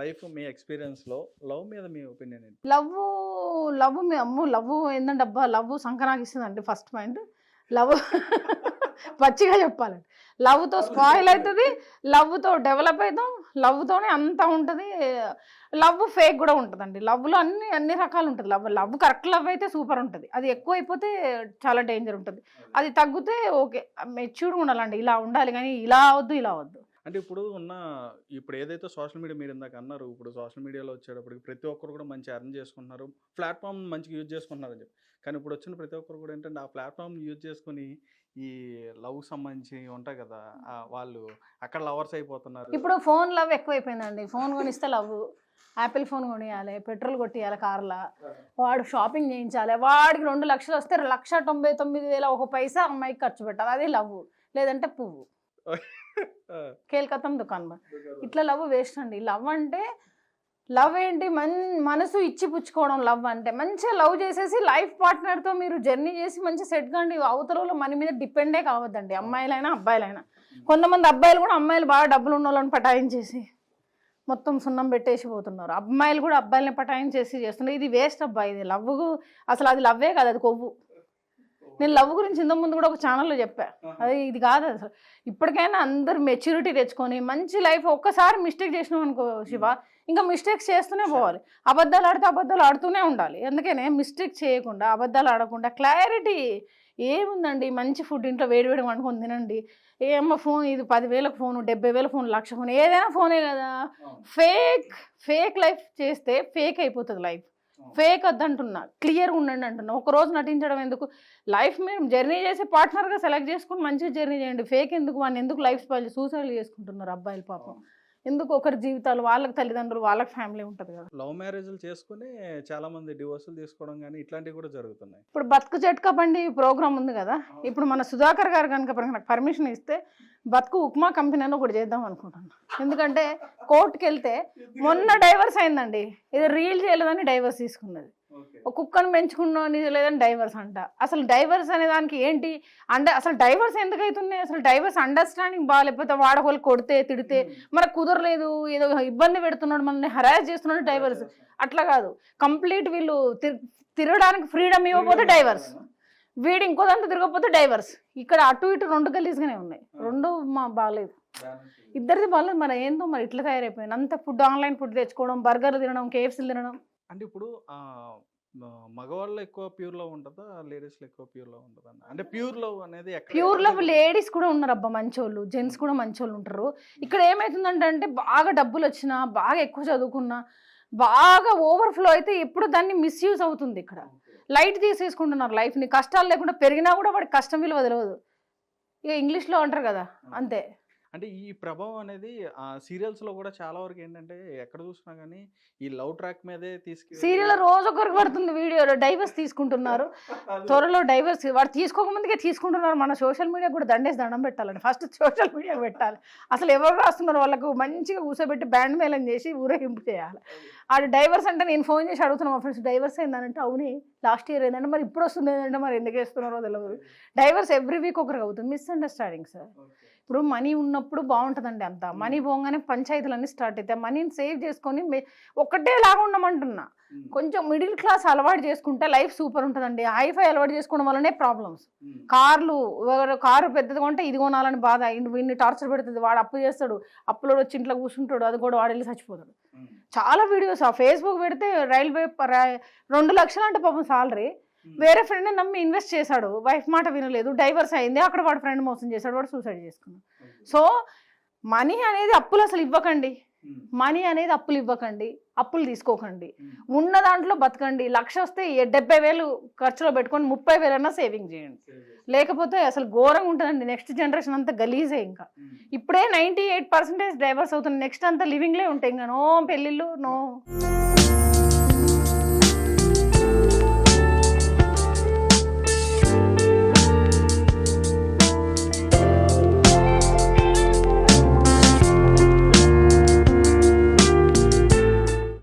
Life మీ ఎక్స్‌పీరియన్స్‌లో love మీద మీ opinion ఏంటి? Love love మీ అమ్మో లవ్వు ఏందంటే అబ్బా లవ్వు సంకనాకిస్తుందండి ఫస్ట్ పాయింట్. లవ్ పచ్చిగా చెప్పాలండి. లవ్‌తో స్పాయిల్ అవుతుంది. లవ్‌తో డెవలప్ అవుతాం. లవ్‌తోనే అంతా ఉంటుంది. లవ్ ఫేక్ కూడా ఉంటుందండి. లవ్‌లో అన్ని రకాలు ఉంటుంది. లవ్ కరెక్ట్ లవ్ అయితే సూపర్ ఉంటుంది. అది ఎక్కువ అయిపోతే చాలా డేంజర్ ఉంటుంది. అది తగ్గితే ఓకే. మెచ్యూర్డ్‌గా ఉండాలండి. ఇలా ఉండాలి కానీ ఇలా అవద్దు, ఇలా అవద్దు. అంటే ఇప్పుడు ఏదైతే సోషల్ మీడియా మీరు ఇందాక అన్నారు. ఇప్పుడు సోషల్ మీడియాలో వచ్చేటప్పటికి ప్రతి ఒక్కరు కూడా మంచి ఎర్న్ చేసుకుంటున్నారు. ప్లాట్‌ఫార్మ్ మంచిగా యూజ్ చేసుకుంటున్నారని చెప్పి. కానీ ఇప్పుడు వచ్చిన ప్రతి ఒక్కరు కూడా ఏంటంటే ఆ ప్లాట్‌ఫార్మ్‌ని యూజ్ చేసుకొని ఈ లవ్‌కి సంబంధించినవి ఉంటాయి కదా! వాళ్ళు అక్కడ లవర్స్ అయిపోతున్నారు. ఇప్పుడు ఫోన్ లవ్ ఎక్కువైపోయిందండి. ఫోన్ కొనిస్తే లవ్. యాపిల్ ఫోన్ కొనియాలి, పెట్రోల్ కొట్టియాలి కార్‌లా. వాడు షాపింగ్ చేయించాలి. వాడికి 2,00,000 వస్తే 1,99,000 ఒక పైసా అమ్మాయికి ఖర్చు పెట్టాలి. అదే లవ్. లేదంటే పువ్వు. కేల్కతం దుకాన్ బా. ఇట్లా లవ్ వేస్ట్ అండి. లవ్ ఏంటి మనసు ఇచ్చి పుచ్చుకోవడం లవ్ అంటే. మంచిగా లవ్ చేసేసి లైఫ్ పార్ట్నర్తో మీరు జర్నీ చేసి మంచిగా సెట్ కాండి. అవతలలో మన మీద డిపెండే కావద్దండి. అమ్మాయిలైనా అబ్బాయిలైనా. కొంతమంది అబ్బాయిలు కూడా అమ్మాయిలు బాగా డబ్బులు ఉన్న వాళ్ళని పటాయించేసి మొత్తం సున్నం పెట్టేసి పోతున్నారు. అమ్మాయిలు కూడా అబ్బాయిలని పటాయించేసి చేస్తున్నారు. ఇది వేస్ట్ అబ్బాయి. ఇది లవ్ అసలు అది లవ్వే కాదు, అది కొవ్వు. నేను లవ్ గురించి ఇంతకు ముందు కూడా ఒక ఛానల్లో చెప్పా. అది ఇది కాదు అసలు. ఇప్పటికైనా అందరూ మెచ్యూరిటీ తెచ్చుకొని మంచి లైఫ్. ఒక్కసారి మిస్టేక్ చేసినాం అనుకో శివ, ఇంకా మిస్టేక్స్ చేస్తూనే పోవాలి. అబద్ధాలు ఆడితే అబద్ధాలు ఆడుతూనే ఉండాలి. అందుకనే మిస్టేక్ చేయకుండా అబద్ధాలు ఆడకుండా క్లారిటీ ఏముందండి. మంచి ఫుడ్ ఇంట్లో వేడివేడి వండుకొని తినండి. ఏమో ఫోన్ ఇది 10,000 ఫోను, 70,000 ఫోన్, 1,00,000 ఫోన్, ఏదైనా ఫోనే కదా. ఫేక్ లైఫ్ చేస్తే ఫేక్ అయిపోతుంది లైఫ్. ఫేక్ వద్దంటున్నా, క్లియర్గా ఉండండి అంటున్నా. ఒకరోజు నటించడం ఎందుకు? లైఫ్ మీరు జర్నీ చేసే పార్ట్నర్గా సెలెక్ట్ చేసుకుని మంచిగా జర్నీ చేయండి. ఫేక్ ఎందుకు? వాడిని ఎందుకు లైఫ్ స్పాయిల్ సూసైడ్ చేసుకుంటున్నారు అబ్బాయిలు పాపం. ఎందుకు? ఒకరి జీవితాలు, వాళ్ళకి తల్లిదండ్రులు, వాళ్ళకి ఫ్యామిలీ ఉంటుంది కదా. లవ్ మ్యారేజ్‌లు చేసుకొని చాలా మంది డివోర్సులు తీసుకోవడం గానీ ఇట్లాంటివి కూడా జరుగుతున్నాయి. ఇప్పుడు బతుకు జట్కా బండి ప్రోగ్రామ్ ఉంది కదా. ఇప్పుడు మన సుధాకర్ గారు కనుక నాకు పర్మిషన్ ఇస్తే బతుకు ఉప్మా కంపెనీ అని ఒకటి చేద్దాం అనుకుంటున్నాను. ఎందుకంటే కోర్టుకి వెళ్తే మొన్న డైవర్స్ అయిందండి. ఇది రీల్ చేయలేదని డైవర్స్ తీసుకున్నది. ఒక కుక్కను పెంచుకున్నాను లేదని డైవర్స్ అంట. అసలు డైవర్స్ అనే దానికి ఏంటి అంటే అసలు డైవర్స్ ఎందుకు అవుతున్నాయి? అసలు డైవర్స్ అండర్స్టాండింగ్ బాగాలేకపోతే వాడకోళ్ళు కొడితే తిడితే మనకు కుదరలేదు, ఏదో ఇబ్బంది పెడుతున్నాడు, మనల్ని హరాస్ చేస్తున్నాడు డైవర్స్. అట్లా కాదు. కంప్లీట్ వీళ్ళు తిరగడానికి ఫ్రీడమ్ ఇవ్వకపోతే డైవర్స్, వీడు ఇంకోదంతా తిరగకపోతే డైవర్స్. ఇక్కడ అటు ఇటు రెండు గలీజ్గానే ఉన్నాయి. రెండు బాగాలేదు. ఇద్దరిది బాగాలేదు. మరి ఏందో మరి ఇట్లా తయారైపోయింది. అంత ఫుడ్ ఆన్లైన్ ఫుడ్ తెచ్చుకోవడం, బర్గర్ తినడం, KFC తినడం. అంటే ఇప్పుడు మగవాళ్ళు ఎక్కువ ప్యూర్ లవ్ ఉంటుందా, లేడీస్లో ఎక్కువ ప్యూర్ లవ్ ఉంటుందా? అంటే ప్యూర్ లవ్ అనేది ప్యూర్ లవ్ లేడీస్ కూడా ఉన్నారు అబ్బా మంచోళ్ళు, జెంట్స్ కూడా మంచోళ్ళు ఉంటారు. ఇక్కడ ఏమవుతుందంటే బాగా డబ్బులు వచ్చినా, బాగా ఎక్కువ చదువుకున్నా, బాగా ఓవర్ఫ్లో అయితే ఎప్పుడు దాన్ని మిస్యూజ్ అవుతుంది. ఇక్కడ లైట్ తీసేసుకుంటున్నారు లైఫ్ని. కష్టాలు లేకుండా పెరిగినా కూడా వాడికి కష్టం విలువ తెలియదు. ఇక ఇంగ్లీష్లో అంటారు కదా, అంతే. అంటే ఈ ప్రభావం అనేది సీరియల్స్లో కూడా చాలా వరకు ఏంటంటే ఎక్కడ చూసినా కానీ ఈ లవ్ ట్రాక్ మీదే సీరియల్ రోజు ఒకరికి పడుతుంది వీడియోలో. డైవర్స్ తీసుకుంటున్నారు త్వరలో. డైవర్స్ వాడు తీసుకోకముందుకే తీసుకుంటున్నారు. మన సోషల్ మీడియా కూడా దండం పెట్టాలండి. ఫస్ట్ సోషల్ మీడియా పెట్టాలి. అసలు ఎవరు రాస్తున్నారు వాళ్ళకు మంచిగా కూర్చోబెట్టి బ్యాండ్ మేళం చేసి ఊరేగింపు చేయాలి. ఆడు డైవర్స్ అంటే నేను ఫోన్ చేసి అడుగుతున్నాను మా ఫ్రెండ్స్, డైవర్స్ అయిందంటే అవునే లాస్ట్ ఇయర్ ఏంటంటే మరి ఇప్పుడు వస్తుంది ఏంటంటే మరి ఎందుకు వేస్తున్నారో తెలియదు. డైవర్స్ ఎవ్రీ వీక్ ఒకరికి అవుతుంది. Misunderstanding sir. ఇప్పుడు మనీ ఉన్నప్పుడు బాగుంటుందండి. అంతా మనీ పోగానే పంచాయతీలన్నీ స్టార్ట్ అవుతాయి. మనీని సేవ్ చేసుకొని ఒకటే లాగా ఉండమంటున్నా. కొంచెం మిడిల్ క్లాస్ అలవాటు చేసుకుంటే లైఫ్ సూపర్ ఉంటుందండి. హైఫై అలవాటు చేసుకోవడం వల్లనే ప్రాబ్లమ్స్. కారు పెద్దది కొంటే ఇది కొనాలని బాధ, ఇన్ని టార్చర్ పెడుతుంది. వాడు అప్పు చేస్తాడు, అప్పులో వచ్చి ఇంట్లో కూర్చుంటాడు, అది కూడా వాడు వెళ్ళి చచ్చిపోతాడు. చాలా వీడియోస్ ఫేస్బుక్ పెడితే 2 లక్షలు అంటే పాపం సాలరీ. వేరే ఫ్రెండ్ని నమ్మి ఇన్వెస్ట్ చేశాడు, వైఫ్ మాట వినలేదు, డైవర్స్ అయింది. అక్కడ వాడు ఫ్రెండ్ మోసం చేశాడు, వాడు సూసైడ్ చేసుకున్నాడు. సో మనీ అనేది అప్పులు అసలు ఇవ్వకండి. మనీ అనేది అప్పులు ఇవ్వకండి, అప్పులు తీసుకోకండి. ఉన్న దాంట్లో బతకండి. 1,00,000 వస్తే 70,000 ఖర్చులో పెట్టుకొని 30,000 అన్నా సేవింగ్ చేయండి. లేకపోతే అసలు ఘోరంగా ఉంటుందండి. నెక్స్ట్ జనరేషన్ అంతా గలీజే. ఇంకా ఇప్పుడే 98% డైవర్స్ అవుతుంది. నెక్స్ట్ అంతా లివింగ్లే ఉంటాయి. ఇంకా నో పెళ్ళిళ్ళు, నో